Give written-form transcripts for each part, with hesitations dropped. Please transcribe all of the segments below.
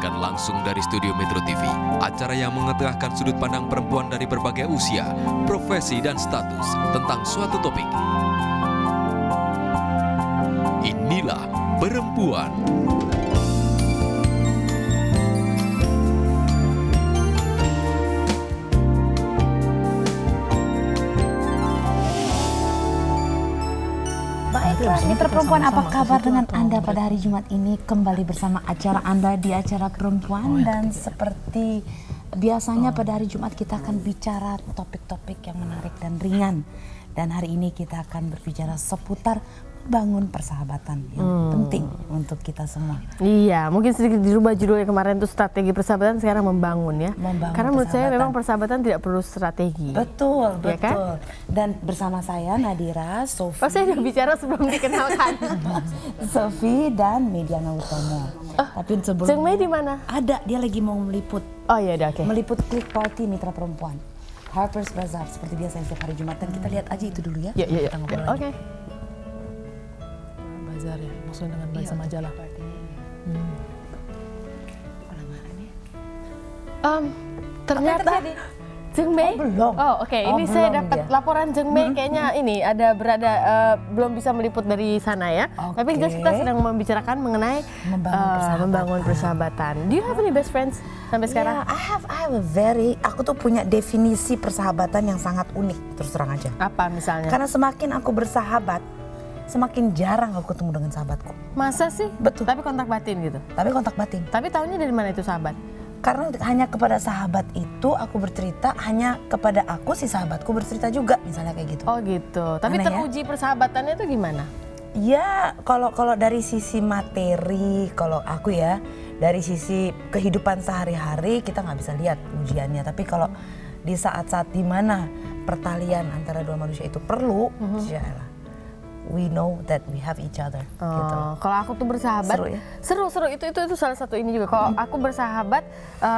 Siarkan langsung dari Studio Metro TV, acara yang mengetengahkan sudut pandang perempuan dari berbagai usia, profesi, dan status tentang suatu topik. Inilah Perempuan. Baiklah, Mitra Perempuan, apa kabar dengan Anda pada hari Jumat ini? Kembali bersama acara Anda di acara Perempuan, dan seperti biasanya pada hari Jumat kita akan bicara topik-topik yang menarik dan ringan. Dan hari ini kita akan berbicara seputar bangun persahabatan yang penting untuk kita semua. Iya, mungkin sedikit dirubah judulnya kemarin itu strategi persahabatan, sekarang membangun ya. Karena menurut saya memang persahabatan tidak perlu strategi. Betul, ya betul. Kan? Dan bersama saya Nadira, Sofi. Oh, saya udah bicara sebelum dikenalkan. Sofi dan Mediana Utomo. Tapi sebelum Jeng Mei di mana? Ada, dia lagi mau meliput. Oh iya, udah oke. Meliput Click Party Mitra Perempuan. Harper's Bazaar seperti biasa setiap hari Jumat, dan kita lihat aja itu dulu ya. Iya. Kita ngobrol lagi. Oke. Bazar ya, maksudnya dengan bahasa majalah. Ternyata Jeng Mei. belum. Oh oke. Ini belum saya dapat dia. laporan Jeng Mei kayaknya ini ada berada belum bisa meliput dari sana ya. Tapi jelas kita sedang membicarakan mengenai membangun persahabatan. Do you have any best friends sampai sekarang? Yeah, I have a aku tuh punya definisi persahabatan yang sangat unik, terus terang aja. Apa misalnya? Karena semakin aku bersahabat, semakin jarang aku ketemu dengan sahabatku. Masa sih? Betul. Tapi kontak batin gitu. Tapi kontak batin. Tapi tahunya dari mana itu sahabat? Karena hanya kepada sahabat itu aku bercerita, hanya kepada aku si sahabatku bercerita juga, misalnya kayak gitu. Oh gitu. Tapi Aneh ya? teruji persahabatannya itu gimana? Ya, kalau dari sisi materi, kalau aku ya, dari sisi kehidupan sehari-hari kita nggak bisa lihat ujiannya. Tapi kalau di saat-saat dimana pertalian antara dua manusia itu perlu, yaelah, we know that we have each other. Gitu. Kalau aku tuh bersahabat, Seru ya? seru itu salah satu ini juga. Kalau aku bersahabat,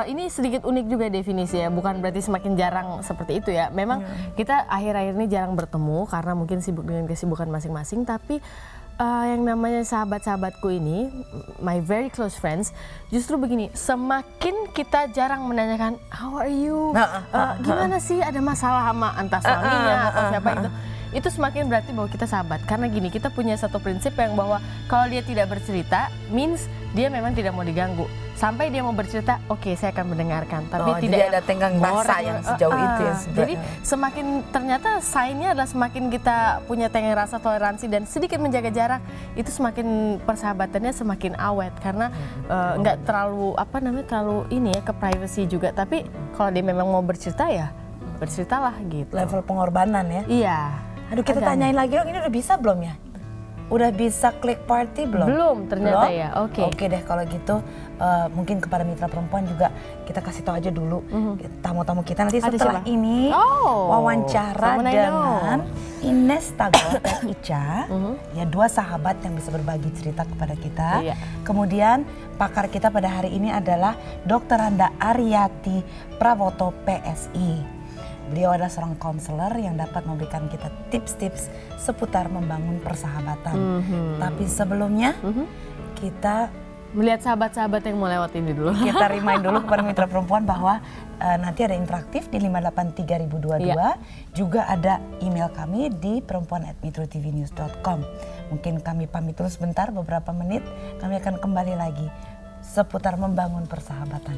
ini sedikit unik juga definisi ya. Bukan berarti semakin jarang seperti itu ya. Memang kita akhir-akhir ini jarang bertemu karena mungkin sibuk dengan kesibukan masing-masing. Tapi yang namanya sahabat-sahabatku ini, my very close friends, justru begini. Semakin kita jarang menanyakan, how are you? Gimana sih? Ada masalah sama entah suaminya atau siapa itu semakin berarti bahwa kita sahabat. Karena gini, kita punya satu prinsip yang bahwa kalau dia tidak bercerita, means dia memang tidak mau diganggu. Sampai dia mau bercerita, oke, saya akan mendengarkan. Tapi tidak ada tenggang rasa yang sejauh itu ya. Jadi semakin ternyata sign-nya adalah semakin kita punya tenggang rasa, toleransi, dan sedikit menjaga jarak, itu semakin persahabatannya semakin awet. Karena nggak terlalu terlalu ini ya, ke privacy juga. Tapi kalau dia memang mau bercerita ya berceritalah gitu. Level pengorbanan ya. Iya. Aduh, kita tanyain lagi dong, ini udah bisa belum ya? Udah bisa Click Party belum? Belum ternyata belum? ya, oke. Oke deh kalau gitu, mungkin kepada Mitra Perempuan juga kita kasih tahu aja dulu tamu-tamu kita nanti setelah ini wawancara dengan Ines Tagor dan Ica, ya dua sahabat yang bisa berbagi cerita kepada kita. Kemudian pakar kita pada hari ini adalah Dr. Randa Aryati Prawoto PSI. Beliau adalah seorang konselor yang dapat memberikan kita tips-tips seputar membangun persahabatan. Tapi sebelumnya kita melihat sahabat-sahabat yang mau lewat ini dulu. Kita remind dulu kepada Mitra Perempuan bahwa nanti ada interaktif di 583.022. Juga ada email kami di perempuan@metrotvnews.com. Mungkin kami pamit terus sebentar, beberapa menit. Kami akan kembali lagi seputar membangun persahabatan.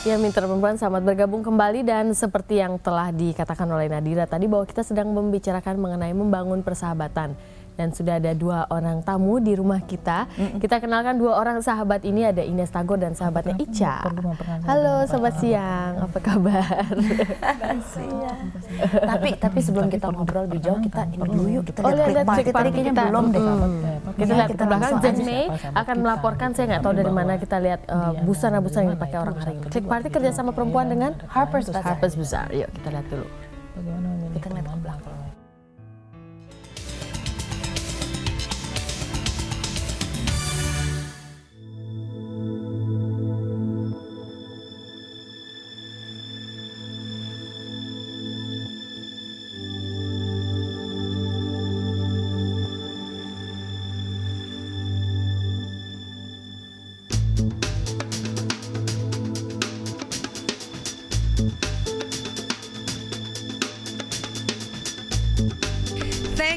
Ya, Mitra Perempuan, selamat bergabung kembali, dan seperti yang telah dikatakan oleh Nadira tadi bahwa kita sedang membicarakan mengenai membangun persahabatan. Dan sudah ada dua orang tamu di rumah kita. Kita kenalkan dua orang sahabat ini, ada Ines Tagor dan sahabatnya Ica. Halo Sobat Siang, apa kabar? Tapi sebelum kita ngobrol lebih jauh, kita ini dulu yuk, kita lihat Click Party kayaknya kita. belum deh. Kita lihat ke belakang, Jeng Mei akan melaporkan, saya nggak tahu dari mana kita lihat busana-busana yang dipakai orang hari ini. Click Party kerja sama perempuan dengan Harper's Bazaar. Yuk kita lihat dulu. Kita ngeliat ke belakang. Thank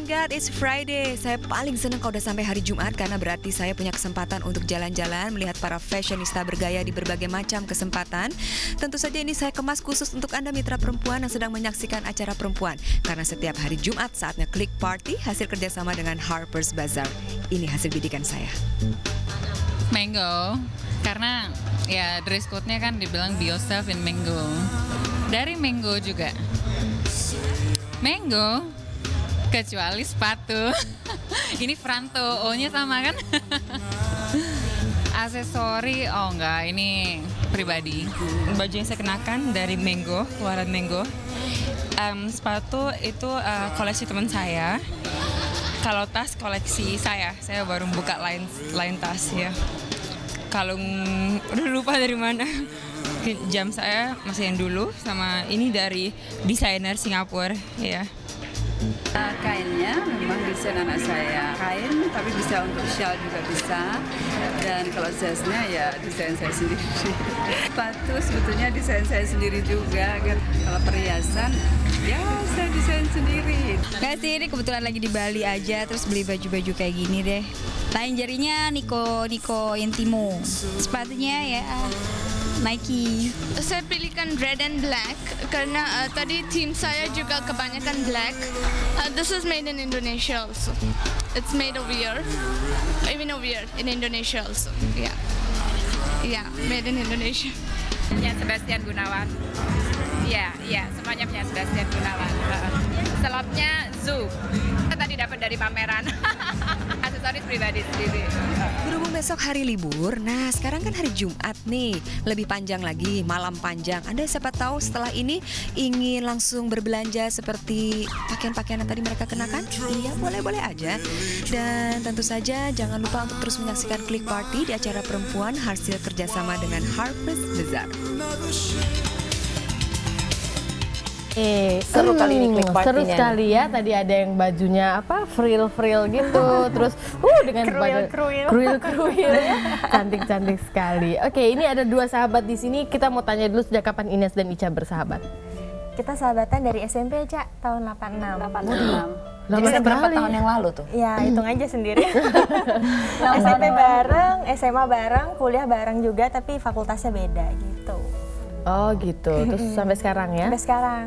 God it's Friday. Saya paling senang kalau udah sampai hari Jumat karena berarti saya punya kesempatan untuk jalan-jalan, melihat para fashionista bergaya di berbagai macam kesempatan. Tentu saja ini saya kemas khusus untuk Anda mitra perempuan yang sedang menyaksikan acara perempuan. Karena setiap hari Jumat saatnya Click Party hasil kerjasama dengan Harper's Bazaar. Ini hasil bidikan saya. Mango, karena ya dress code-nya kan dibilang be yourself in Mango. Dari Mango juga. Mango, kecuali sepatu. Ini Franto, O-nya sama kan? Aksesori, oh enggak, ini pribadi. Baju yang saya kenakan dari Mango, keluaran Mango. Sepatu itu koleksi teman saya. Kalau tas koleksi saya baru buka lain tas ya. Kalung udah lupa dari mana. Jam saya masih yang dulu, sama ini dari desainer Singapura ya. Kainnya memang desain anak saya, kain tapi bisa untuk shawl juga bisa, dan kalau jasnya ya desain saya sendiri. Sepatu sebetulnya desain saya sendiri juga kan. Kalau perhiasan ya saya desain sendiri. Nggak sih, ini kebetulan lagi di Bali aja, terus beli baju-baju kayak gini deh. Lain jarinya Nico Intimo, sepatunya ya Nike. Saya pilihkan red and black karena tadi tim saya juga kebanyakan black. This is made in Indonesia also. It's made over here, even over here in Indonesia also. Yeah, made in Indonesia. Punya Sebastian Gunawan. Iya, semuanya punya Sebastian Gunawan. Selopnya Zoo. Kita tadi dapat dari pameran. Aksesoris pribadi sendiri. Berhubung besok hari libur, nah sekarang kan hari Jumat nih, lebih panjang lagi, malam panjang. Anda siapa tahu setelah ini ingin langsung berbelanja seperti pakaian-pakaian yang tadi mereka kenakan? Iya, boleh-boleh aja. Dan tentu saja jangan lupa untuk terus menyaksikan Click Party di acara perempuan hasil kerjasama dengan Harper's Bazaar. Seru kali ini Click Party-nya. Seru sekali ya, tadi ada yang bajunya apa frill gitu, terus dengan kruil ya. Cantik sekali. Oke, ini ada dua sahabat di sini, kita mau tanya dulu sejak kapan Ines dan Ica bersahabat? Kita sahabatan dari SMP, Cak, tahun 86. Jadi berapa tahun yang lalu tuh? Ya, hitung aja sendiri. SMP bareng, SMA bareng, kuliah bareng juga, tapi fakultasnya beda gitu. Oh gitu, terus sampai sekarang ya? Sampai sekarang.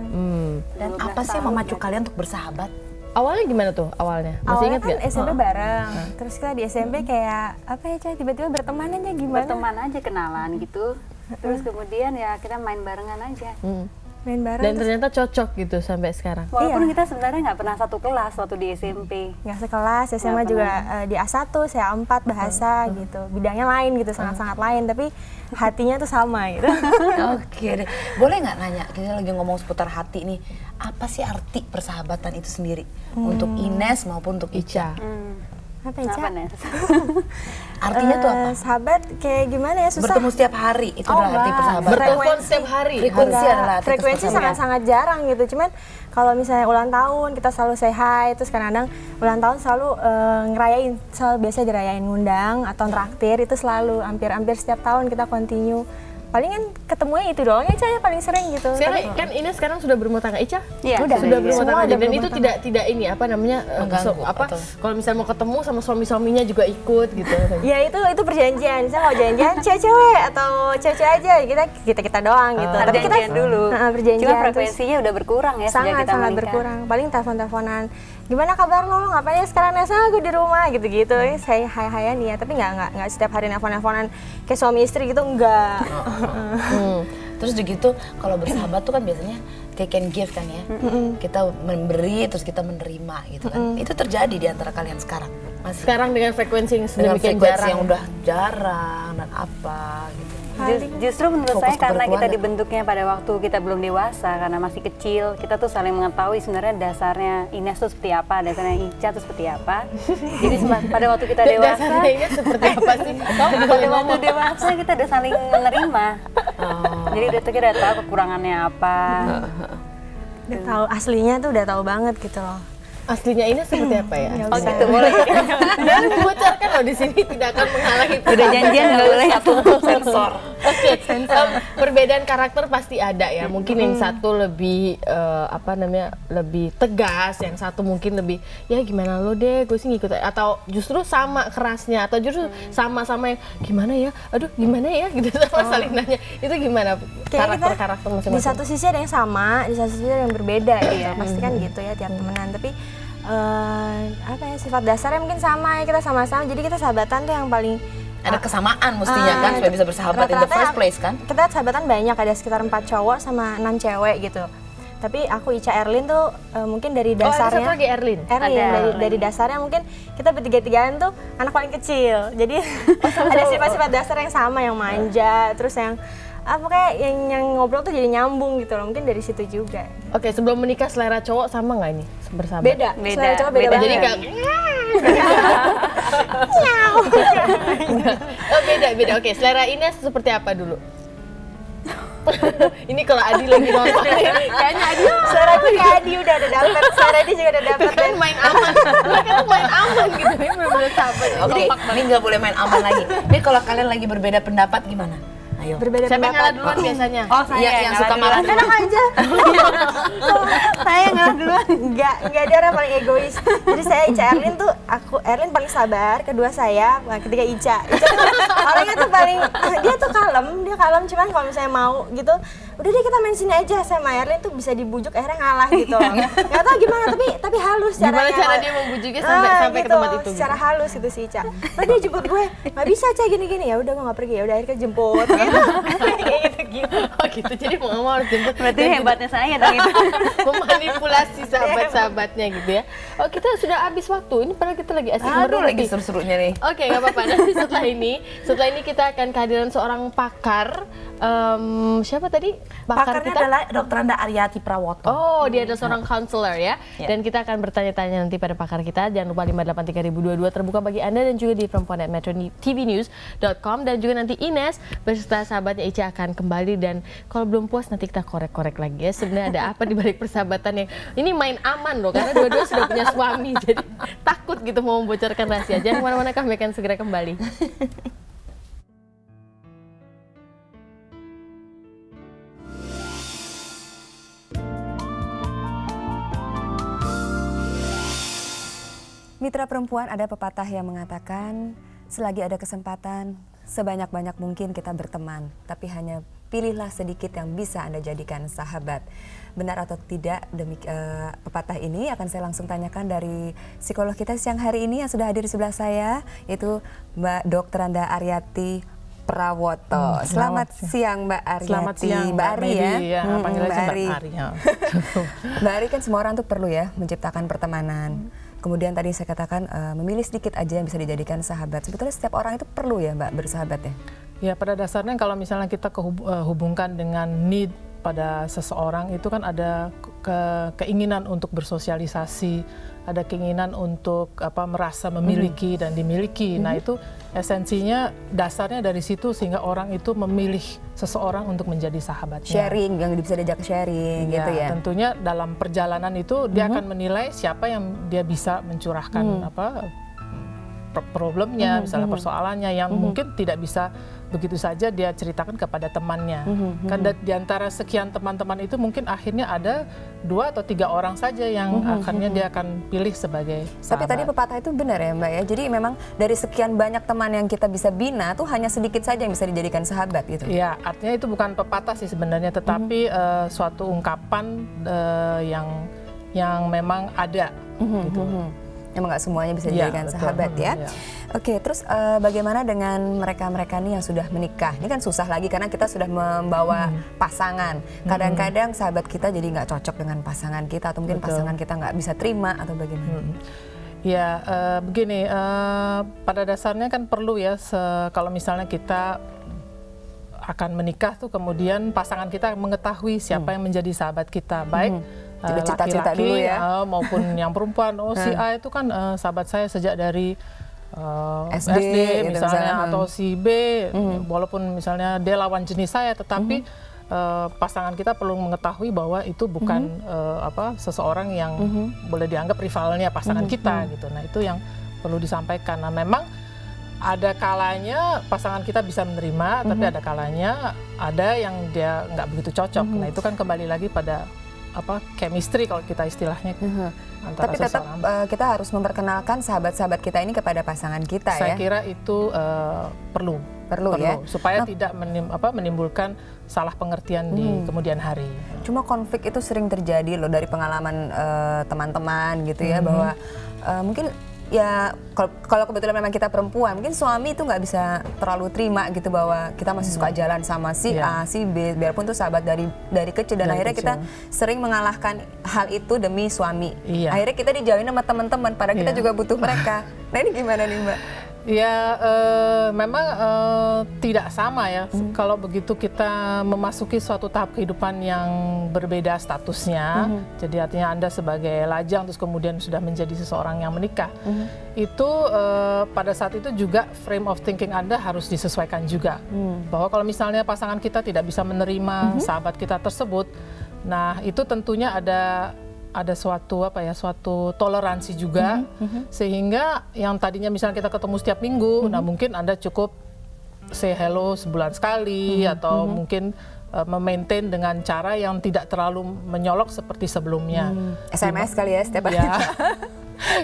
Dan apa sih yang memacu kalian untuk bersahabat? Awalnya gimana tuh awalnya? Masih Awalnya inget kan gak? SMP bareng, terus kita di SMP kayak apa ya, Cak, tiba-tiba berteman aja gimana? Berteman aja, kenalan gitu. Terus kemudian ya kita main barengan aja. Main bareng. Dan ternyata cocok gitu sampai sekarang. Walaupun kita sebenarnya nggak pernah satu kelas waktu di SMP. Nggak sekelas, SMA juga di A1, saya A4 bahasa gitu. Bidangnya lain gitu, sangat-sangat lain, tapi hatinya tuh sama gitu. Oke deh, boleh nggak nanya, kita lagi ngomong seputar hati nih, apa sih arti persahabatan itu sendiri untuk Ines maupun untuk Ica? Apa ya, Cak? Artinya tuh apa? Sahabat kayak gimana ya, susah. Bertemu setiap hari, itu adalah arti persahabatan. Bertelepon setiap hari? Frekuensi adalah arti Frekuensi sangat-sangat jarang gitu, cuman kalau misalnya ulang tahun kita selalu say hi, terus kadang-kadang ulang tahun selalu ngerayain, selalu biasa dirayain, ngundang atau traktir, itu selalu hampir setiap tahun kita continue. Palingan ketemunya itu doang ya, Ica, ya paling sering gitu. Sekarang kan Ines sekarang sudah berumah tangga, Ica? Iya, sudah berumah tangga aja. Dan itu tangga. tidak ini apa namanya kalau misalnya mau ketemu sama suami-suaminya juga ikut gitu. Ya itu perjanjian. Saya mau janjian cewek-cewek atau cewek-cewek aja, kita doang gitu. Tapi kita dulu. Perjanjian. Cuma frekuensinya udah berkurang ya sejak kita sangat menikah. berkurang. Paling telepon-teleponan. Gimana kabar lo? Ngapain ya sekarang, Nesa? Gue di rumah gitu-gitu. Saya hai-haian ya, tapi nggak setiap hari nelfon-nelfonan kayak suami istri gitu, enggak. Terus begitu kalau bersahabat tuh kan biasanya take and give kan ya. Kita memberi terus kita menerima gitu kan. Itu terjadi di antara kalian sekarang. Masih Sekarang dengan frekuensi yang dengan sedemikian frekuensi jarang. yang udah jarang dan apa gitu. Justru menurut Fokus saya karena kita keberkeluargaan. dibentuknya pada waktu kita belum dewasa, karena masih kecil, kita tuh saling mengetahui sebenarnya dasarnya Ines tuh seperti apa, dasarnya Ica tuh seperti apa. Jadi pada waktu kita dewasa, Dasarnya Ines seperti apa sih? pada waktu dewasa kita udah saling menerima. Jadi kita udah tahu kekurangannya apa. Udah tahu aslinya tuh, udah tahu banget gitu loh. Aslinya Ines seperti apa ya? Oh gitu, boleh. Jangan dibocorkan loh, di sini tidak akan menghalangi. Udah janjian nggak boleh sensor. Oke, perbedaan karakter pasti ada ya. Mungkin yang satu lebih lebih tegas, yang satu mungkin lebih ya gimana lo deh, gue sih ngikut. Atau justru sama kerasnya, atau justru sama-sama yang gimana ya, aduh gimana ya gitu sama saling nanya. Itu gimana karakter masing-masing? Di satu sisi ada yang sama, di satu sisi ada yang berbeda gitu. Pasti kan gitu ya tiap temenan. Tapi sifat dasarnya mungkin sama ya, kita sama-sama. Jadi kita sahabatan tuh yang paling ada kesamaan mestinya kan supaya bisa bersahabat in the first place kan. Kita sahabatan banyak, ada sekitar 4 cowok sama 6 cewek gitu. Tapi aku Ica Erlin tuh mungkin dari dasarnya. Oh, ada satu lagi Erlin. Dari dasarnya mungkin kita bertiga-tigaan tuh anak paling kecil. Jadi ada sifat-sifat dasar yang sama, yang manja, terus yang pokoknya yang ngobrol tuh jadi nyambung gitu loh. Mungkin dari situ juga. Oke, sebelum menikah selera cowok sama nggak ini bersahabat? Beda. Selera cowok beda banget. Jadi kayak beda. Oke, selera Ines seperti apa dulu? Ini kalau Adi lagi nonton kayaknya Adi suaranya kayak Adi udah ada dapet, suara Adi juga udah dapet. Kan main aman, main aman gitu. Ini benar-benar sahabat. Oke, ini nggak boleh main aman lagi. Jadi kalau kalian lagi berbeda pendapat gimana? Ayo. Berbeda siapa yang ngalah pendapat. duluan biasanya? Oh, saya yang suka marah. Enak aja. Saya ngalah duluan. Enggak ada orang paling egois. Jadi saya Ica Erlin tuh, Erlin paling sabar, kedua saya, ketiga Ica tuh orangnya tuh paling, dia kalem, cuman kalau misalnya mau gitu, udah deh kita main sini aja. Saya sama Erlin tuh bisa dibujuk, akhirnya ngalah gitu. Nggak tahu gimana, tapi halus caranya. Gimana cara dia membujuknya sampai ke tempat itu? Secara halus gitu si Ica. Tadi dia jemput gue, nggak bisa Ca gini-gini, ya udah gue nggak pergi, ya udah akhirnya jemput. Kayak gitu. Oh gitu, jadi mau harus jemput. Berarti hebatnya saya dong itu. Memanipulasi sahabat-sahabatnya gitu ya. Oh, kita sudah habis waktu. Ini padahal kita lagi asik ngobrol. Lagi seru-serunya nih. Oke, nggak apa-apa. Nanti setelah ini kita akan kehadiran seorang pakar. Siapa tadi? Pakarnya kita adalah Dr. Anda Aryati Prawoto. Oh, dia adalah seorang counselor ya. Dan kita akan bertanya-tanya nanti pada pakar kita. Jangan lupa 583.022 terbuka bagi Anda dan juga di perempuan@metrotvnews.com, dan juga nanti Ines beserta sahabatnya Ica akan kembali, dan kalau belum puas nanti kita korek-korek lagi ya. Sebenarnya ada apa di balik persahabatan yang ini main aman loh, karena dua-dua sudah punya suami, jadi takut gitu mau membocorkan rahasia. Jangan kemana-mana, kami akan segera kembali. Mitra perempuan, ada pepatah yang mengatakan, selagi ada kesempatan, sebanyak-banyak mungkin kita berteman, tapi hanya pilihlah sedikit yang bisa Anda jadikan sahabat. Benar atau tidak pepatah ini akan saya langsung tanyakan dari psikolog kita siang hari ini yang sudah hadir di sebelah saya, yaitu Mbak Dr. Anda Aryati Prawoto. Selamat siang Mbak Aryati. Selamat siang Mbak Ari ya. Panggil aja Mbak Ari. Mbak Ari, kan semua orang tuh perlu ya menciptakan pertemanan. Kemudian tadi saya katakan memilih sedikit aja yang bisa dijadikan sahabat. Sebetulnya setiap orang itu perlu ya Mbak bersahabat ya? Ya, pada dasarnya kalau misalnya kita hubungkan dengan need pada seseorang, itu kan ada keinginan untuk bersosialisasi, ada keinginan untuk merasa memiliki dan dimiliki. Nah, itu esensinya dasarnya dari situ, sehingga orang itu memilih seseorang untuk menjadi sahabatnya. Sharing, yang bisa diajak sharing ya, gitu ya. Tentunya dalam perjalanan itu dia akan menilai siapa yang dia bisa mencurahkan problemnya, misalnya persoalannya yang mungkin tidak bisa begitu saja dia ceritakan kepada temannya. Kan di antara sekian teman-teman itu mungkin akhirnya ada 2 atau 3 orang saja yang akhirnya dia akan pilih sebagai sahabat. Tapi tadi pepatah itu benar ya Mbak ya, jadi memang dari sekian banyak teman yang kita bisa bina tuh hanya sedikit saja yang bisa dijadikan sahabat gitu. Iya, artinya itu bukan pepatah sih sebenarnya, tetapi suatu ungkapan yang memang ada gitu. Emang nggak semuanya bisa dijadikan sahabat ya. Oke, terus bagaimana dengan mereka-mereka nih yang sudah menikah? Ini kan susah lagi karena kita sudah membawa pasangan. Kadang-kadang sahabat kita jadi nggak cocok dengan pasangan kita, atau mungkin pasangan kita nggak bisa terima atau bagaimana? Ya, begini, pada dasarnya kan perlu ya, kalau misalnya kita akan menikah tuh kemudian pasangan kita mengetahui siapa yang menjadi sahabat kita, baik laki-laki maupun yang perempuan. Oh, si A itu kan sahabat saya sejak dari SD misalnya, atau si B walaupun misalnya dia lawan jenis saya, tetapi pasangan kita perlu mengetahui bahwa itu bukan seseorang yang boleh dianggap rivalnya pasangan kita gitu. Nah itu yang perlu disampaikan. Nah memang ada kalanya pasangan kita bisa menerima, tapi ada kalanya ada yang dia nggak begitu cocok. Nah itu kan kembali lagi pada chemistry kalau kita istilahnya. Tapi tetap kita harus memperkenalkan sahabat-sahabat kita ini kepada pasangan kita. Saya kira itu perlu ya, supaya tidak menimbulkan salah pengertian di kemudian hari. Cuma konflik itu sering terjadi loh dari pengalaman teman-teman gitu ya, bahwa mungkin ya kalau kebetulan memang kita perempuan, mungkin suami itu nggak bisa terlalu terima gitu bahwa kita masih suka jalan sama si A, si B, biarpun tuh sahabat dari kecil, dan akhirnya kita sering mengalahkan hal itu demi suami. Akhirnya kita dijauhin sama teman-teman, padahal kita juga butuh mereka. Nah ini gimana nih Mbak? Ya memang tidak sama ya. Kalau begitu kita memasuki suatu tahap kehidupan yang berbeda statusnya, jadi artinya Anda sebagai lajang terus kemudian sudah menjadi seseorang yang menikah, itu pada saat itu juga frame of thinking Anda harus disesuaikan juga. Bahwa kalau misalnya pasangan kita tidak bisa menerima sahabat kita tersebut, nah itu tentunya ada suatu suatu toleransi juga, sehingga yang tadinya misalnya kita ketemu setiap minggu, nah mungkin Anda cukup say hello sebulan sekali, atau mungkin memaintain dengan cara yang tidak terlalu menyolok seperti sebelumnya. SMS kali ya setiap hari.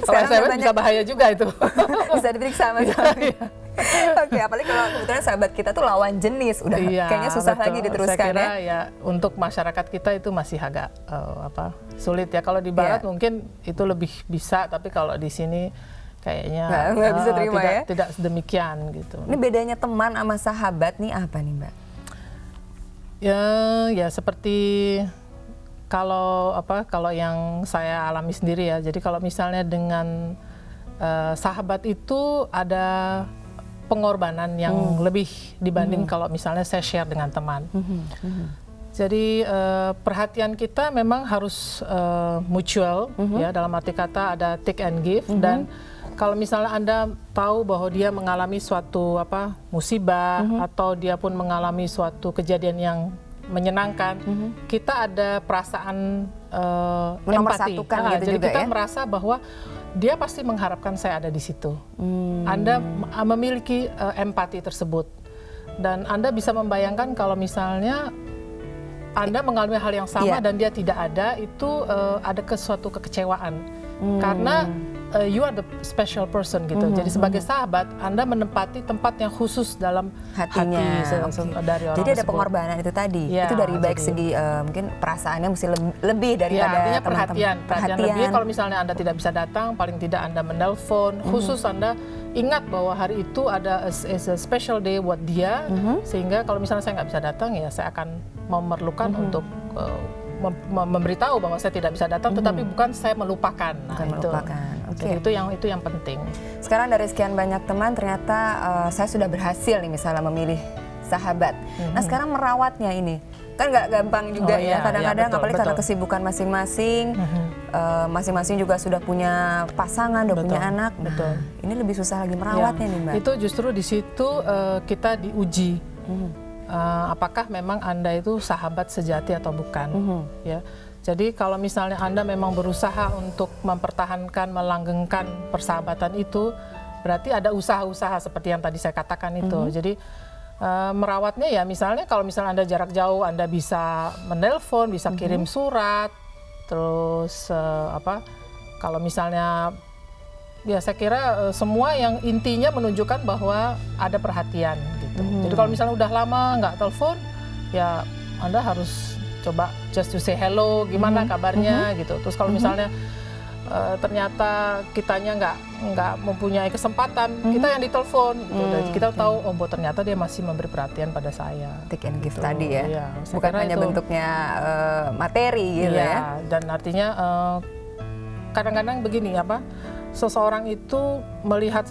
Kalau SMS bisa bahaya juga itu. Bisa diperiksa sama suami. Oke, apalagi kalau kebetulan sahabat kita tuh lawan jenis, udah kayaknya susah lagi diteruskan. Saya kira ya untuk masyarakat kita itu masih agak sulit ya. Kalau di Barat mungkin itu lebih bisa, tapi kalau di sini kayaknya nggak bisa terima tidak sedemikian gitu. Ini bedanya teman sama sahabat nih apa nih Mbak? Ya seperti kalau yang saya alami sendiri ya. Jadi kalau misalnya dengan sahabat itu ada pengorbanan yang lebih dibanding kalau misalnya saya share dengan teman. Jadi perhatian kita memang harus mutual ya, dalam arti kata ada take and give. Dan kalau misalnya Anda tahu bahwa dia mengalami suatu musibah, atau dia pun mengalami suatu kejadian yang menyenangkan, kita ada perasaan empati. Gitu jadi juga kita merasa bahwa dia pasti mengharapkan saya ada di situ. Anda memiliki empati tersebut, dan Anda bisa membayangkan kalau misalnya Anda mengalami hal yang sama dan dia tidak ada, itu ada suatu kekecewaan karena you are the special person gitu. Jadi sebagai sahabat Anda menempati tempat yang khusus dalam hati dari orang. Jadi ada tersebut. Pengorbanan itu tadi. Ya, itu dari baik segi mungkin perasaannya mesti lebih daripada artinya perhatian lebih. Kalau misalnya Anda tidak bisa datang, paling tidak Anda menelpon khusus, Anda ingat bahwa hari itu ada is a special day buat dia, sehingga kalau misalnya saya nggak bisa datang, ya saya akan memerlukan untuk memberitahu bahwa saya tidak bisa datang, tetapi bukan saya melupakan. Nah, Okay. Jadi itu yang penting. Sekarang dari sekian banyak teman, ternyata saya sudah berhasil nih misalnya memilih sahabat. Nah sekarang merawatnya ini kan nggak gampang juga ya. Kadang-kadang apalagi karena kesibukan masing-masing, masing-masing juga sudah punya pasangan, udah punya anak. Nah, ini lebih susah lagi merawatnya nih Mbak. Itu justru di situ kita diuji. Apakah memang Anda itu sahabat sejati atau bukan, ya. Jadi kalau misalnya Anda memang berusaha untuk mempertahankan, melanggengkan persahabatan itu, berarti ada usaha-usaha seperti yang tadi saya katakan itu. Jadi merawatnya ya misalnya kalau misalnya Anda jarak jauh, Anda bisa menelpon, bisa kirim surat, terus kalau misalnya ya saya kira semua yang intinya menunjukkan bahwa ada perhatian gitu. Jadi kalau misalnya udah lama nggak telepon, ya Anda harus coba just to say hello, gimana kabarnya gitu. Terus kalau misalnya ternyata kitanya nggak mempunyai kesempatan, kita yang ditelepon gitu. Dan kita tahu ternyata dia masih memberi perhatian pada saya. Take and give tadi ya, bukan hanya bentuknya materi gitu ya. Dan artinya kadang-kadang begini seseorang itu melihat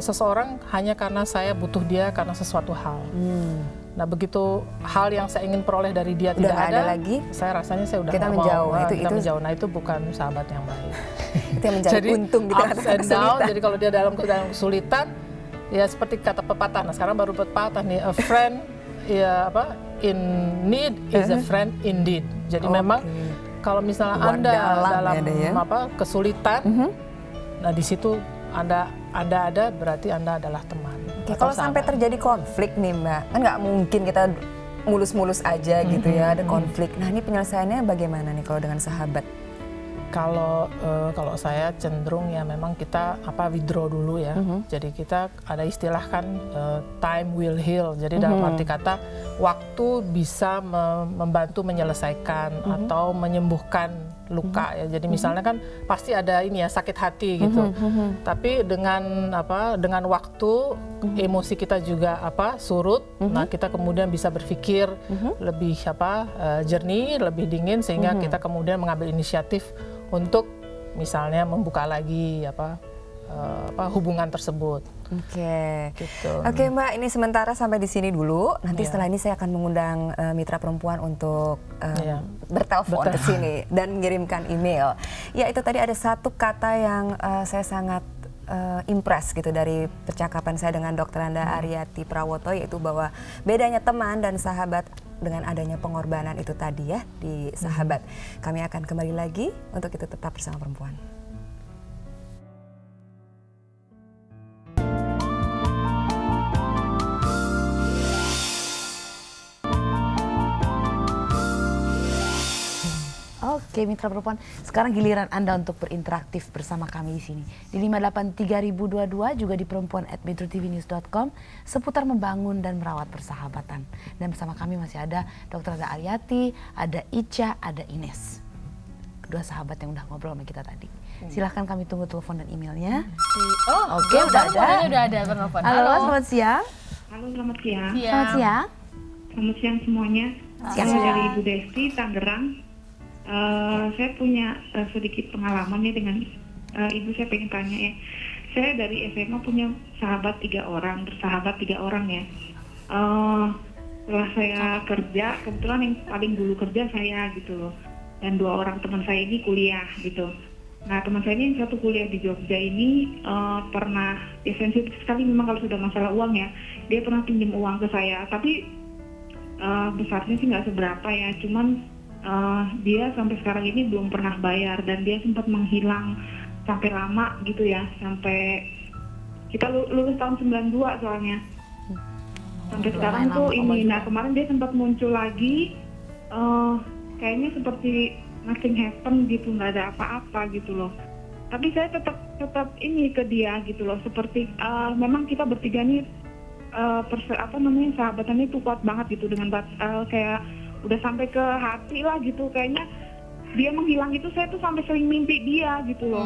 seseorang hanya karena saya butuh dia karena sesuatu hal. Nah begitu hal yang saya ingin peroleh dari dia tidak ada lagi, saya rasanya saya udah kita menjauh. Kita menjauh. Nah itu bukan sahabat yang baik. Itu yang mencari untung di tengah-tengah kesulitan. Jadi kalau dia dalam kesulitan, ya seperti kata pepatah. Nah sekarang baru pepatah nih, a friend ya apa in need is a friend indeed. Jadi memang kalau misalnya Anda dalam kesulitan, nah di situ Anda ada berarti Anda adalah teman. Kalau sampai terjadi konflik nih Mbak, kan nggak mungkin kita mulus-mulus aja gitu ya, ada konflik. Nah ini penyelesaiannya bagaimana nih kalau dengan sahabat? Kalau saya cenderung ya memang kita withdraw dulu ya. Jadi kita ada istilah kan time will heal. Jadi dalam arti kata waktu bisa membantu menyelesaikan atau menyembuhkan luka ya. Jadi misalnya kan pasti ada ini ya sakit hati gitu. Tapi dengan waktu emosi kita juga surut. Nah, kita kemudian bisa berpikir lebih jernih, lebih dingin sehingga kita kemudian mengambil inisiatif untuk misalnya membuka lagi hubungan tersebut. Oke. Gitu. Oke Mbak, ini sementara sampai di sini dulu. Nanti setelah ini saya akan mengundang mitra perempuan untuk bertelepon ke sini dan mengirimkan email. Ya itu tadi ada satu kata yang saya sangat impress gitu dari percakapan saya dengan Dr. Anda Aryati Prawoto, yaitu bahwa bedanya teman dan sahabat dengan adanya pengorbanan itu tadi ya di sahabat. Kami akan kembali lagi untuk itu tetap bersama perempuan. Oke, mitra perempuan, sekarang giliran Anda untuk berinteraktif bersama kami di sini. Di 583.022 juga di perempuan@metrotvnews.com seputar membangun dan merawat persahabatan. Dan bersama kami masih ada Dr. Anda Aryati, ada Ica, ada Ines. Kedua sahabat yang udah ngobrol sama kita tadi. Silahkan kami tunggu telepon dan emailnya. Oke, udah ada. Penelpon. Halo, selamat siang. Halo, selamat siang. Selamat siang. Selamat siang semuanya. Saya dari Ibu Desti, Tangerang. Saya punya sedikit pengalaman ya dengan Ibu. Saya pengen tanya ya. Saya dari SMA punya sahabat 3 orang, bersahabat 3 orang ya. Setelah saya kerja, kebetulan yang paling dulu kerja saya gitu loh. Dan 2 orang teman saya ini kuliah gitu. Nah, teman saya ini yang satu kuliah di Jogja ini pernah, ya sensitif sekali memang kalau sudah masalah uang ya. Dia pernah pinjam uang ke saya, tapi besarnya sih nggak seberapa ya. Cuman dia sampai sekarang ini belum pernah bayar dan dia sempat menghilang sampai lama gitu ya, sampai kita lulus tahun 92 soalnya. Sampai sekarang tuh ini, nah kemarin dia sempat muncul lagi, kayaknya seperti nothing happen gitu, nggak ada apa-apa gitu loh. Tapi saya tetap ini ke dia gitu loh, seperti memang kita bertiga nih sahabatannya itu kuat banget gitu, dengan kayak udah sampai ke hati lah gitu. Kayaknya dia menghilang itu saya tuh sampai sering mimpi dia gitu loh.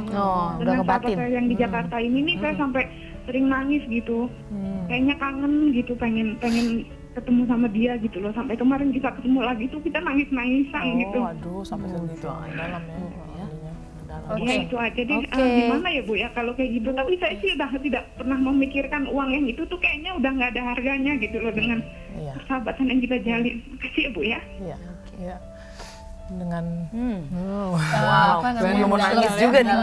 Dengan sahabat saya yang di Jakarta ini nih saya sampai sering nangis gitu. Kayaknya kangen gitu, pengen ketemu sama dia gitu loh. Sampai kemarin kita ketemu lagi tuh kita nangis-nangisan gitu. Aduh, sampai segitu dalam ya. Ya itu aja deh. Gimana ya Bu ya kalau kayak gitu. Tapi saya sih udah tidak pernah memikirkan uang yang itu tuh kayaknya udah nggak ada harganya gitu loh dengan persahabatan yang kita jalin. Makasih ya Bu ya. Iya. Dengan mau nangis juga nih.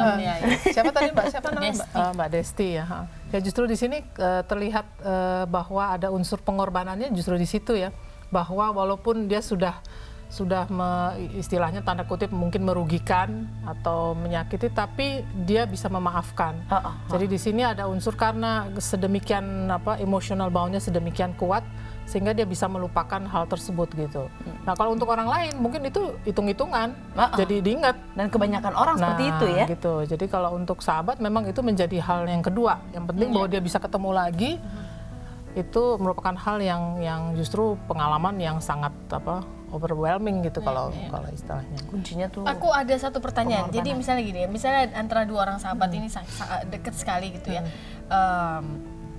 Siapa tadi Mbak? Siapa namanya? Mbak Desti ya. Ya justru di sini terlihat bahwa ada unsur pengorbanannya justru di situ ya. Bahwa walaupun dia sudah istilahnya tanda kutip mungkin merugikan atau menyakiti, tapi dia bisa memaafkan. Jadi di sini ada unsur karena sedemikian emosional bound-nya sedemikian kuat sehingga dia bisa melupakan hal tersebut gitu. Nah kalau untuk orang lain mungkin itu hitung-hitungan, jadi diingat. Dan kebanyakan orang seperti itu ya. Gitu. Jadi kalau untuk sahabat memang itu menjadi hal yang kedua. Yang penting bahwa dia bisa ketemu lagi. Itu merupakan hal yang justru pengalaman yang sangat overwhelming gitu kalau istilahnya. Kuncinya tuh. Aku ada satu pertanyaan. Jadi misalnya gini, misalnya antara 2 orang sahabat ini deket sekali gitu ya.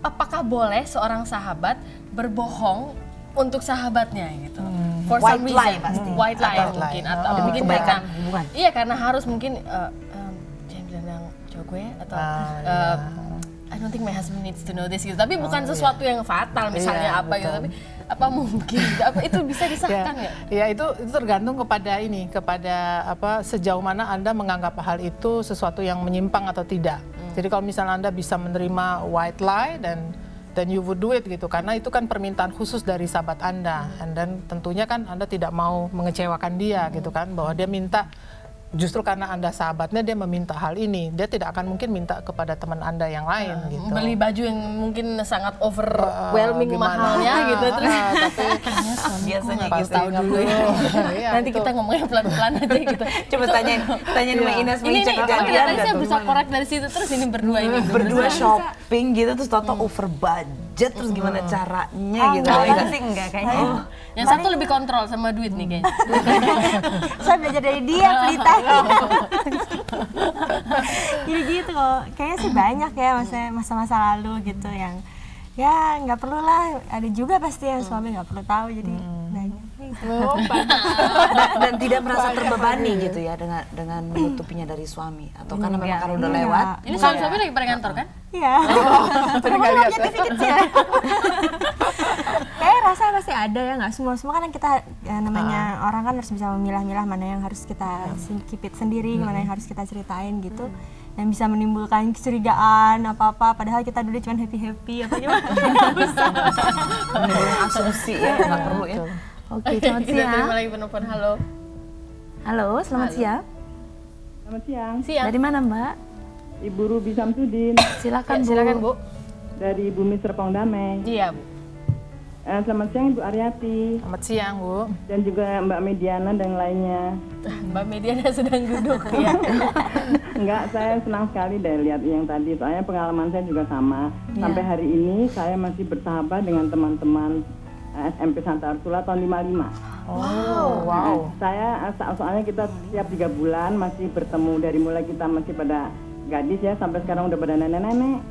Apakah boleh seorang sahabat berbohong untuk sahabatnya gitu? For some reason, lie pasti. White lie mungkin atau mungkin kebaikan hubungan. Iya, karena harus mungkin jangan bilang cowok gue atau I don't think my husband needs to know this gitu. Tapi bukan sesuatu yang fatal misalnya apa gitu. Tapi apa mungkin itu bisa disahkan ya? Ya itu tergantung kepada sejauh mana Anda menganggap hal itu sesuatu yang menyimpang atau tidak. Jadi kalau misalnya Anda bisa menerima white lie dan then you would do it gitu, karena itu kan permintaan khusus dari sahabat Anda, dan tentunya kan Anda tidak mau mengecewakan dia gitu kan, bahwa dia minta justru karena Anda sahabatnya dia meminta hal ini, dia tidak akan mungkin minta kepada teman Anda yang lain gitu. Beli baju yang mungkin sangat overwhelming mahalnya gitu, terus tapi biasanya gitu tahu dulu ya. Nanti kita ngomongnya pelan-pelan aja gitu. Coba tanyain Mbak Ines mengecek kejadian. Tadi saya berusaha korek dari situ, terus ini berdua shopping gitu, terus toto over budget, terus gimana caranya gitu. Enggak sih, enggak kayaknya. Yang satu lebih kontrol sama duit nih kayaknya. Saya belajar dari dia, pelita. Jadi gitu kok, kayaknya sih banyak ya masa-masa lalu gitu yang ya nggak perlu lah, ada juga pasti yang suami nggak perlu tahu, jadi banyak. Dan tidak merasa terbebani gitu ya dengan menutupinya dari suami, atau karena memang karena udah lewat. Ini suami lagi pada kantor kan? Iya. Terus jadi kecil. Kayak rasa pasti ada ya, nggak semua kan kita ya, namanya orang kan harus bisa memilah-milah mana yang harus kita keep it sendiri, mana yang harus kita ceritain gitu, yang bisa menimbulkan kecurigaan apa-apa, padahal kita dulu cuma happy apa gimana. Menimbulkan asumsi ya, nggak perlu ya. Oke, selamat siang. Kita terima lagi penelpon. Halo, selamat siang. Selamat siang. Dari mana Mbak? Ibu Ruby Samsudin. Silakan Bu. Dari Bumi Serpong Damai. Iya Bu. Selamat siang Ibu Aryati. Selamat siang Bu. Dan juga Mbak Mediana dan lainnya. Mbak Mediana sedang duduk ya. Enggak, saya senang sekali deh lihat yang tadi. Soalnya pengalaman saya juga sama. Sampai hari ini saya masih bersahabat dengan teman-teman SMP Santa Ursula tahun 55. Wow. Saya soalnya kita setiap 3 bulan masih bertemu, dari mulai kita masih pada gadis ya sampai sekarang udah pada nenek-nenek.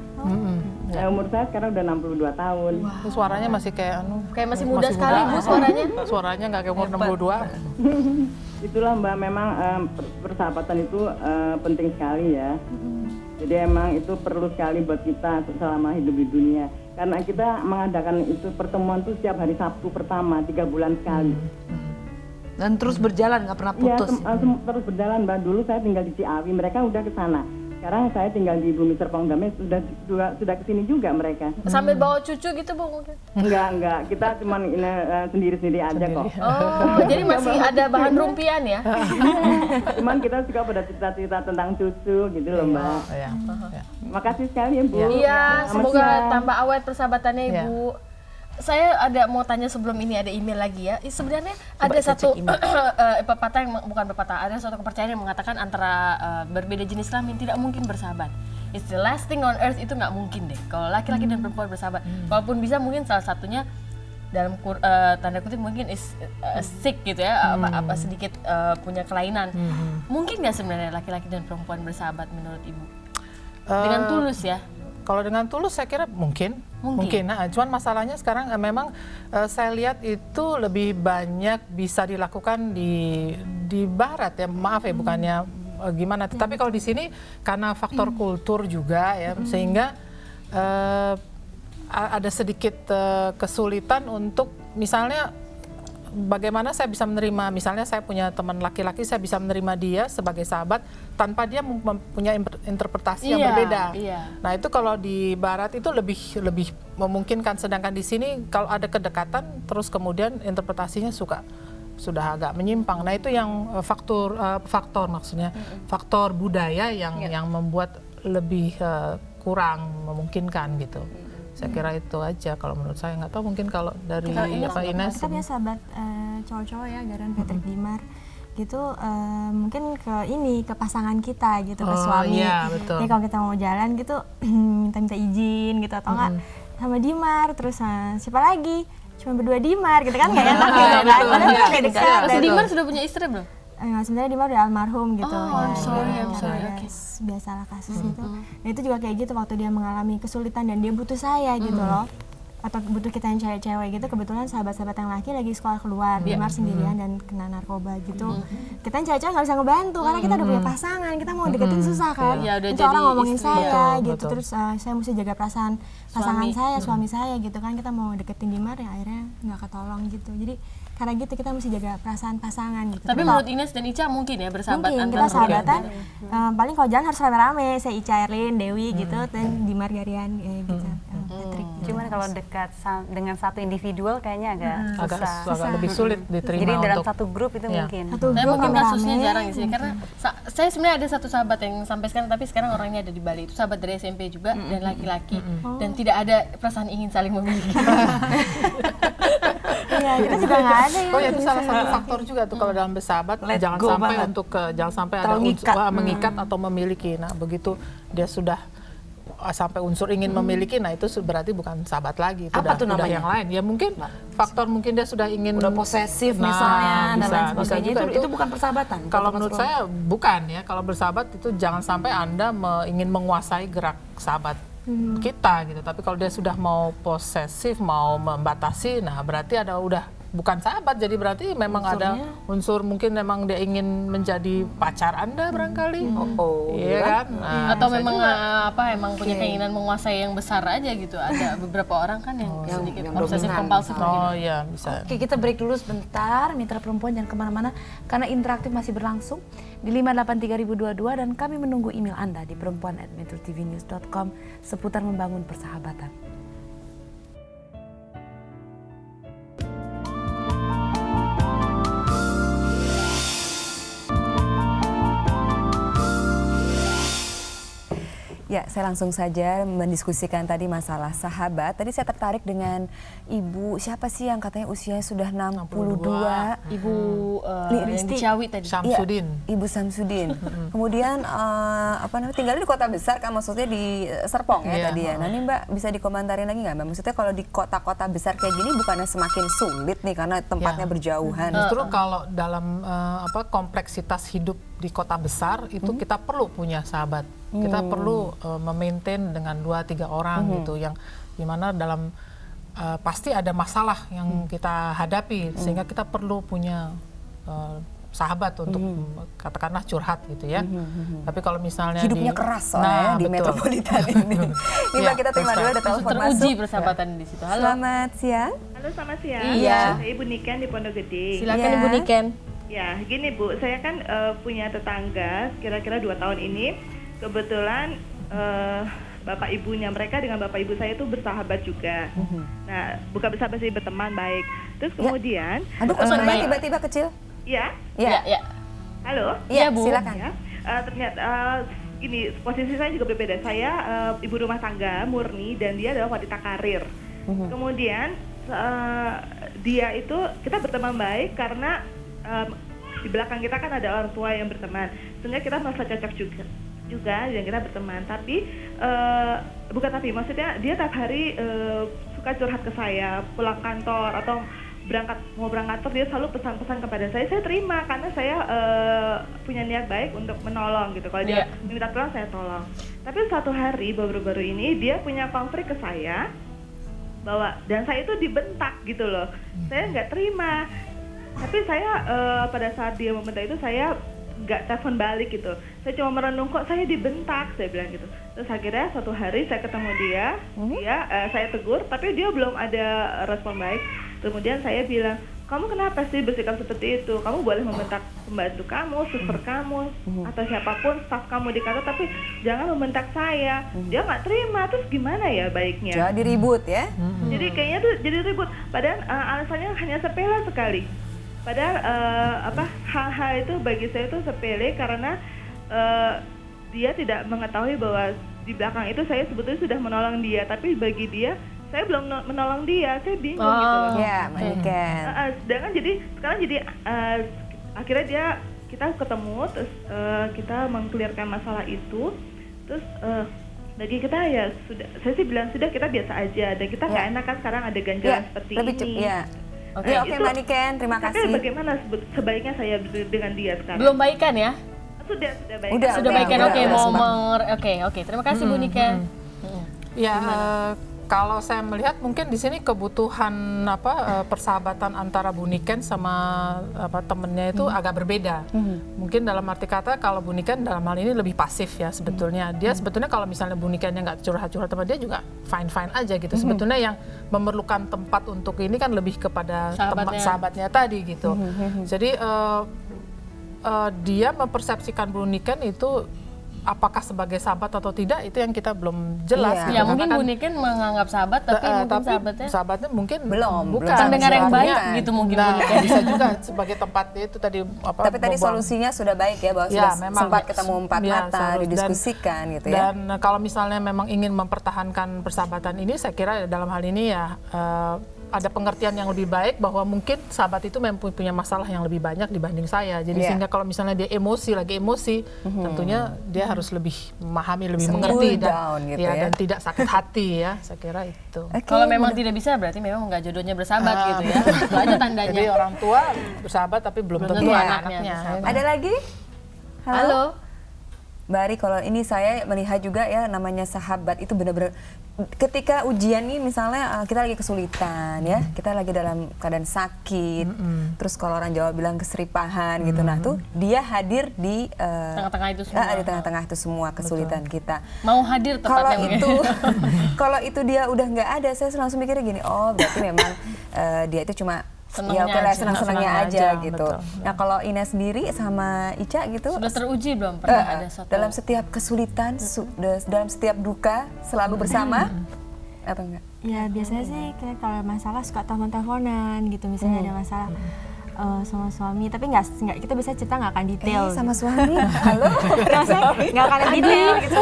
Umur saya sekarang udah 62 tahun. Suaranya masih kayak masih muda sekali Bu suaranya. Suaranya nggak kayak umur 62. Itulah Mbak, memang persahabatan itu penting sekali ya. Jadi emang itu perlu sekali buat kita selama hidup di dunia. Karena kita mengadakan itu pertemuan tuh setiap hari Sabtu pertama 3 bulan sekali. Dan terus berjalan, nggak pernah putus. Ya, terus berjalan Mbak. Dulu saya tinggal di Ciawi, mereka udah ke sana. Sekarang saya tinggal di Bumi Serpong Damai, sudah kesini juga mereka. Sambil bawa cucu gitu Bu mungkin? Enggak. Kita cuma sendiri-sendiri aja kok. Oh, jadi masih ada bahan rumpian ya? Cuman kita suka pada cerita-cerita tentang cucu gitu loh Mbak. Makasih sekali ya Bu. Iya, semoga tambah awet persahabatannya Ibu. Saya mau tanya sebelum ini, ada email lagi ya. Sebenarnya ada satu pepatah yang bukan pepatah, ada suatu kepercayaan yang mengatakan antara berbeda jenis kelamin tidak mungkin bersahabat. It's the last thing on earth, itu nggak mungkin deh. Kalau laki-laki dan perempuan bersahabat, walaupun bisa mungkin salah satunya dalam tanda kutip mungkin sick gitu ya, apa sedikit punya kelainan. Mungkin nggak sebenarnya laki-laki dan perempuan bersahabat menurut Ibu? Dengan tulus ya? Kalau dengan tulus saya kira mungkin. Nah, cuman masalahnya sekarang memang saya lihat itu lebih banyak bisa dilakukan di barat ya, maaf ya bukannya gimana, tapi kalau di sini karena faktor kultur juga ya, sehingga ada sedikit kesulitan untuk misalnya bagaimana saya bisa menerima, misalnya saya punya teman laki-laki, saya bisa menerima dia sebagai sahabat tanpa dia mempunyai interpretasi yang berbeda. Nah itu kalau di barat itu lebih memungkinkan, sedangkan di sini kalau ada kedekatan terus kemudian interpretasinya sudah agak menyimpang. Nah itu yang faktor maksudnya faktor budaya yang membuat lebih kurang memungkinkan gitu. Saya kira itu aja kalau menurut saya. Nggak tahu mungkin kalau dari Pak Ines. Kita punya sahabat cowok-cowok ya, Garan Patrick Dimar gitu, mungkin ke pasangan kita gitu, ke suami. Iya, betul. Jadi kalau kita mau jalan gitu minta izin gitu, atau enggak sama Dimar, terus siapa lagi? Cuma berdua Dimar gitu kan, nggak enak gitu kan. Padahal kayak dekat. Terus Dimar sudah punya istri belum? Sebenarnya Dimar udah almarhum gitu. I'm sorry. Biasalah kasus gitu. Nah itu juga kayak gitu, waktu dia mengalami kesulitan dan dia butuh saya gitu loh, atau butuh kita yang cewek-cewek gitu. Kebetulan sahabat-sahabat yang laki lagi sekolah keluar, Dimar sendirian dan kena narkoba gitu. Kita yang cewek-cewek nggak bisa ngebantu karena kita udah punya pasangan, kita mau deketin susah kan. Itu orang ngomongin saya gitu, terus saya mesti jaga perasaan pasangan saya, suami saya gitu kan. Kita mau deketin Dimar ya akhirnya nggak ketolong gitu. Jadi karena gitu kita mesti jaga perasaan pasangan gitu. Tapi menurut Ines dan Ica mungkin ya bersahabat? Mungkin, kita sahabatan. Paling kalau jalan harus rame-rame, saya Ica, Erlin, Dewi gitu, dan Dimar Garian gitu, Patrick. Cuman kalau dekat dengan satu individual kayaknya agak agak lebih sulit diterima. Jadi dalam untuk satu grup itu mungkin. Tapi mungkin kasusnya jarang sih, karena saya sebenarnya ada satu sahabat yang sampai sekarang, tapi sekarang orangnya ada di Bali. Itu sahabat dari SMP juga dan laki-laki, dan tidak ada perasaan ingin saling memiliki. Iya, kita juga nggak ada ya. Oh ya, itu salah satu faktor juga tuh kalau dalam bersahabat, jangan sampai ada mengikat atau memiliki. Nah, begitu dia sudah sampai unsur ingin memiliki, nah itu berarti bukan sahabat lagi, itu udah yang lain. Ya mungkin faktor mungkin dia sudah ingin posesif misalnya dan lain sebagainya, juga, itu bukan persahabatan. Kalau menurut saya bukan ya. Kalau bersahabat itu jangan sampai Anda ingin menguasai gerak sahabat kita gitu. Tapi kalau dia sudah mau posesif, mau membatasi, nah berarti udah bukan sahabat. Jadi berarti memang ada unsur mungkin memang dia ingin menjadi pacar Anda barangkali. Iya kan? Nah, atau memang emang punya keinginan menguasai yang besar aja gitu. Ada beberapa orang kan yang sedikit obsesif kompulsif. Oh iya, bisa. Oke, kita break dulu sebentar. Mitra Perempuan jangan kemana-mana karena interaktif masih berlangsung di 583.022 dan kami menunggu email Anda di perempuan@metrotvnews.com seputar membangun persahabatan. Ya, saya langsung saja mendiskusikan tadi masalah sahabat. Tadi saya tertarik dengan ibu, siapa sih yang katanya usianya sudah 62? Ibu yang di Ciawi tadi. Samsudin. Ya, Ibu Samsudin. Kemudian tinggalnya di kota besar kan, maksudnya di Serpong ya tadi ya. Nah ini Mbak bisa dikomentarin lagi nggak Mbak? Maksudnya kalau di kota-kota besar kayak gini bukannya semakin sulit nih karena tempatnya berjauhan. Justru kalau dalam kompleksitas hidup di kota besar itu kita perlu punya sahabat. Kita perlu memaintain dengan 2-3 orang gitu, yang dimana dalam pasti ada masalah yang kita hadapi, sehingga kita perlu punya sahabat untuk katakanlah curhat gitu ya. Tapi kalau misalnya hidupnya keras soalnya di metropolitan ini. Ini Mbak, kita terima dulu ada telepon masuk. Teruji persahabatan di situ. Halo. Selamat siang. Halo, selamat siang. Iya. Saya Ibu Niken di Pondok Gede. Silakan Ibu Niken. Ya, gini Bu, saya kan punya tetangga kira-kira 2 tahun ini. Kebetulan bapak ibunya mereka dengan bapak ibu saya itu bersahabat juga. Nah, bukan bersahabat sih, berteman baik. Terus kemudian, aduh kok suaranya tiba-tiba kecil? Ya. Halo. Iya Bu. Silakan. Ya. Ternyata gini, posisi saya juga berbeda. Saya ibu rumah tangga murni dan dia adalah wanita karir. Kemudian dia itu kita berteman baik karena di belakang kita kan ada orang tua yang berteman. Sehingga kita merasa cocok juga dan kita berteman. Tapi maksudnya dia tiap hari suka curhat ke saya pulang kantor atau mau berangkat kantor, dia selalu pesan-pesan kepada saya terima karena saya punya niat baik untuk menolong gitu. Kalau dia minta tolong, saya tolong. Tapi suatu hari baru-baru ini dia punya konflik ke saya dan saya itu dibentak gitu loh. Saya nggak terima. Tapi saya pada saat dia membentak itu saya nggak telepon balik gitu. Saya cuma merenung, kok saya dibentak, saya bilang gitu. Terus akhirnya suatu hari saya ketemu dia, saya tegur, tapi dia belum ada respon baik. Kemudian saya bilang, kamu kenapa sih bersikap seperti itu? Kamu boleh membentak pembantu kamu, suster kamu, atau siapapun staff kamu di kantor, tapi jangan membentak saya. Dia nggak terima, terus gimana ya baiknya? Jadi ribut ya? Jadi kayaknya tuh jadi ribut. Padahal alasannya hanya sepele sekali. Padahal hal-hal itu bagi saya itu sepele karena dia tidak mengetahui bahwa di belakang itu saya sebetulnya sudah menolong dia, tapi bagi dia saya belum menolong dia, saya bingung gitu loh. Iya, Maniken. Sedangkan sekarang akhirnya kita ketemu, terus kita mengklirkan masalah itu, terus bagi kita ya sudah, saya sih bilang sudah kita biasa aja, dan kita nggak enak kan sekarang ada ganjalan seperti ini. Oke, Maniken, terima kasih. Tapi bagaimana sebaiknya saya dengan dia sekarang? Belum baikan ya? Sudah baikan. Sudah baikan. Oke, terima kasih Bu Niken. Ya, kalau saya melihat mungkin di sini kebutuhan persahabatan antara Bu Niken sama temennya itu agak berbeda. Mungkin dalam arti kata kalau Bu Niken dalam hal ini lebih pasif ya sebetulnya. Dia sebetulnya kalau misalnya Bu Nikennya nggak curhat-curhat sama dia juga fine-fine aja gitu. Sebetulnya yang memerlukan tempat untuk ini kan lebih kepada sahabatnya tadi gitu. Jadi dia mempersepsikan Bu Niken itu apakah sebagai sahabat atau tidak itu yang kita belum jelas. Ya mungkin Bu Niken menganggap sahabat, tapi mungkin sahabatnya mungkin belum pendengar yang baik gitu mungkin. Nah, bisa juga sebagai tempat itu tadi Tapi tadi solusinya sudah baik ya, bahwa sudah sempat ketemu empat mata, didiskusikan gitu ya. Dan kalau misalnya memang ingin mempertahankan persahabatan ini, saya kira dalam hal ini ya ada pengertian yang lebih baik bahwa mungkin sahabat itu punya masalah yang lebih banyak dibanding saya. Jadi sehingga kalau misalnya dia lagi emosi, tentunya dia harus lebih memahami, lebih mengerti dan tidak sakit hati ya. Saya kira itu. Kalau memang tidak bisa berarti memang nggak jodohnya bersahabat gitu ya. Itu aja tandanya. Jadi orang tua bersahabat tapi belum tentu anaknya. Ada lagi? Halo. Mbak Ari, kalau ini saya melihat juga ya, namanya sahabat itu benar-benar ketika ujian nih, misalnya kita lagi kesulitan ya, kita lagi dalam keadaan sakit, terus kalau orang Jawa bilang keseripahan gitu, nah tuh dia hadir di tengah-tengah itu semua, di tengah-tengah itu semua kesulitan kita. Mau hadir tepatnya. Kalau itu dia udah nggak ada, saya langsung mikirnya gini, oh berarti memang dia itu cuma senang-senangnya aja gitu. Betul. Nah kalau Ines sendiri sama Ica gitu sudah teruji belum pernah ada satu dalam setiap kesulitan, dalam setiap duka selalu bersama atau enggak? Ya biasanya sih kalau masalah suka telepon-teleponan gitu, misalnya ada masalah sama suami, tapi nggak kita bisa cerita nggak akan detail. Sama suami, halo, nggak akan detail gitu.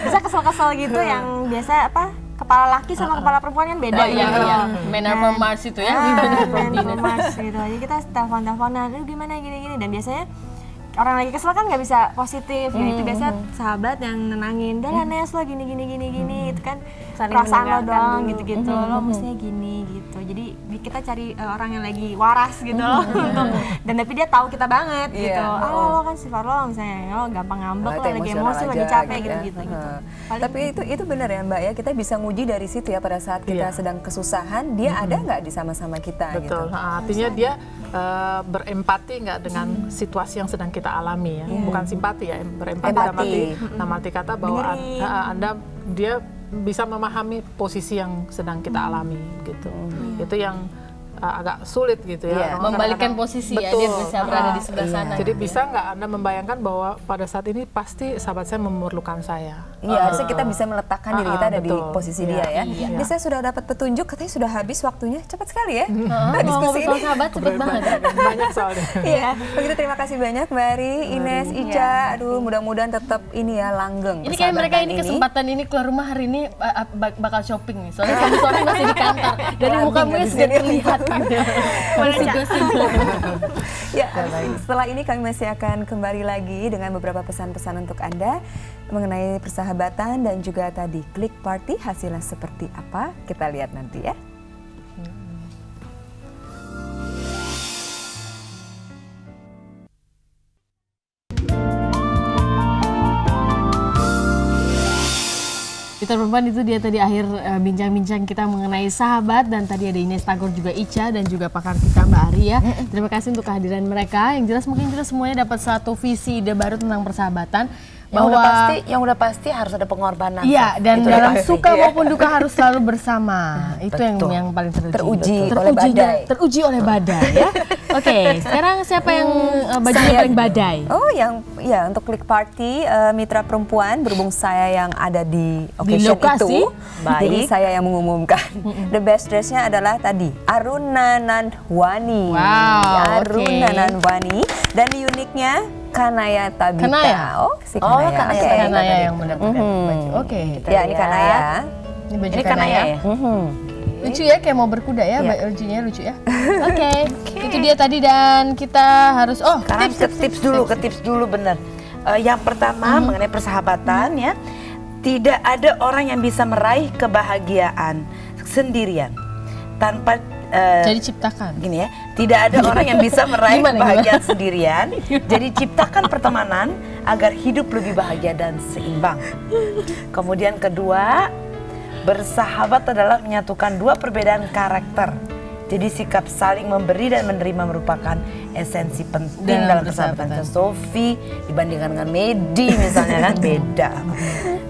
Bisa kesel-kesel gitu yang biasa kepala laki sama kepala perempuan kan beda gitu. Manner from Mars itu ya. Manner from Mars gitu. Jadi kita telepon-teleponan, gimana gini-gini, dan biasanya orang lagi kesel kan nggak bisa positif. Jadi itu biasa sahabat yang nenangin, dah lah Nes lo gini itu kan perasaan lo dong gitu-gitu, lo mestinya gini gitu. Jadi kita cari orang yang lagi waras gitu loh. Dan tapi dia tahu kita banget gitu. Lo kan sifat lo misalnya lo gampang ngambek, lo lagi emosi, lagi capek gitu. Tapi itu benar ya Mbak ya, kita bisa nguji dari situ ya, pada saat kita sedang kesusahan, dia ada nggak di sama-sama kita. Betul. Gitu. Artinya dia berempati nggak dengan situasi yang sedang kita alami ya, bukan simpati ya, berempati dalam arti kata bahwa dia bisa memahami posisi yang sedang kita alami gitu. Itu yang agak sulit gitu ya. Membalikkan posisi ya, dia bisa berada di sebelah sana. Jadi bisa nggak Anda membayangkan bahwa pada saat ini pasti sahabat saya memerlukan saya. Iya, harusnya kita bisa meletakkan diri kita ada di posisi dia ya. Ini saya sudah dapat petunjuk, katanya sudah habis waktunya, cepat sekali ya. Diskusi ini. Sahabat cepet banget. Banyak soalnya. Iya, begitu terima kasih banyak Mbak Ari, Ines, Ica. Aduh, mudah-mudahan tetap ini ya langgeng. Ini kayak mereka ini kesempatan ini keluar rumah hari ini bakal shopping nih. Soalnya suami masih di kantor. Dari muka-mukanya sudah terlihat. Ya, setelah ini kami masih akan kembali lagi dengan beberapa pesan-pesan untuk Anda mengenai persahabatan dan juga tadi Click Party hasilnya seperti apa, kita lihat nanti ya. Mitra Perempuan, itu dia tadi akhir bincang-bincang kita mengenai sahabat, dan tadi ada Ines Tagor, juga Ica, dan juga pakar kita Mbak Ari ya. Terima kasih untuk kehadiran mereka. Yang jelas mungkin kita semuanya dapat satu visi ide baru tentang persahabatan. Yang udah pasti harus ada pengorbanan. Iya, dan dalam suka maupun duka harus selalu bersama. Itu yang paling teruji oleh badai ya. Oke, sekarang siapa yang bajunya paling badai? Oh, ya untuk Click Party Mitra Perempuan, berhubung saya yang ada di occasion itu, jadi saya yang mengumumkan. The best dress-nya adalah tadi Aruna Nanwani. Nanwani, dan uniknya Kanaya Tabita. Kanaya. Si Kanaya. Kanaya yang mendapatkan baju. Oke. Ya, ini Kanaya. Ini baju Kanaya ya. Lucu ya, kayak mau berkuda ya, bajunya lucu ya. Oke. Itu dia tadi, dan kita harus ke tips dulu bener. Yang pertama mengenai persahabatan ya, tidak ada orang yang bisa meraih kebahagiaan sendirian tanpa jadi ciptakan. Gini ya, tidak ada orang yang bisa meraih kebahagiaan sendirian. Jadi ciptakan pertemanan agar hidup lebih bahagia dan seimbang. Kemudian kedua, bersahabat adalah menyatukan dua perbedaan karakter. Jadi sikap saling memberi dan menerima merupakan esensi penting dalam persahabatan. Sophie dibandingkan dengan Medi misalnya kan beda.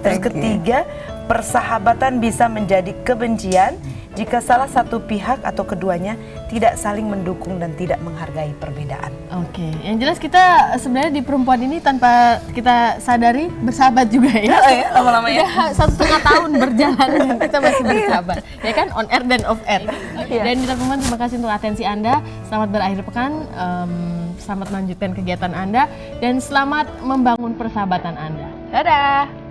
Terus ketiga, persahabatan bisa menjadi kebencian jika salah satu pihak atau keduanya tidak saling mendukung dan tidak menghargai perbedaan. Oke, yang jelas kita sebenarnya di perempuan ini tanpa kita sadari bersahabat juga ya. Lama-lama ya. 1,5 tahun berjalan dan kita masih bersahabat. Ya kan, on air dan off air. Dan Mitra Perempuan, terima kasih untuk atensi Anda. Selamat berakhir pekan, selamat melanjutkan kegiatan Anda, dan selamat membangun persahabatan Anda. Dadah!